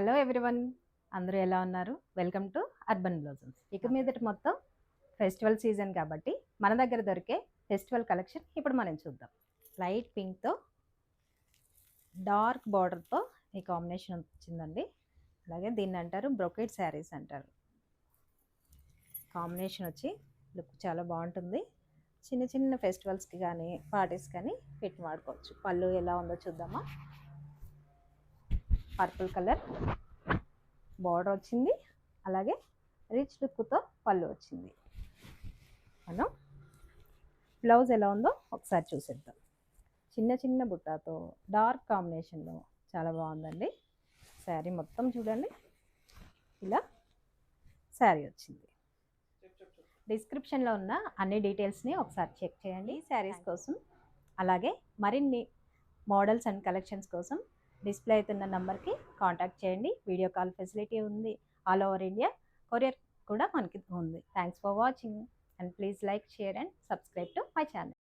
Hello everyone, అందరూ ఎలా ఉన్నారు? Welcome to urban బ్లౌజమ్స్. ఇక మీదట మొత్తం ఫెస్టివల్ సీజన్ కాబట్టి మన దగ్గర దొరికే ఫెస్టివల్ కలెక్షన్ ఇప్పుడు మనం చూద్దాం. లైట్ పింక్తో డార్క్ బార్డర్తో ఈ కాంబినేషన్ వచ్చిందండి. అలాగే దీన్ని అంటారు బ్రొకెట్ శారీస్ అంటారు. కాంబినేషన్ వచ్చి లుక్ చాలా బాగుంటుంది. చిన్న చిన్న ఫెస్టివల్స్కి కానీ పార్టీస్ కానీ పెట్టి వాడుకోవచ్చు. పళ్ళు ఎలా ఉందో చూద్దామా. పర్పుల్ కలర్ బార్డర్ వచ్చింది, అలాగే రిచ్ లుక్తో పళ్ళు వచ్చింది. మనం బ్లౌజ్ ఎలా ఉందో ఒకసారి చూసేద్దాం. చిన్న చిన్న బుట్టాతో డార్క్ కాంబినేషన్లో చాలా బాగుందండి. శారీ మొత్తం చూడండి, ఇలా శారీ వచ్చింది. డిస్క్రిప్షన్లో ఉన్న అన్ని డీటెయిల్స్ని ఒకసారి చెక్ చేయండి శారీస్ కోసం. అలాగే మరిన్ని మోడల్స్ అండ్ కలెక్షన్స్ కోసం డిస్ప్లే అవుతున్న నెంబర్కి కాంటాక్ట్ చేయండి. వీడియో కాల్ ఫెసిలిటీ ఉంది. ఆల్ ఓవర్ ఇండియా కొరియర్ కూడా మనకి ఉంది. Thanks for watching and please like, share and subscribe to my channel.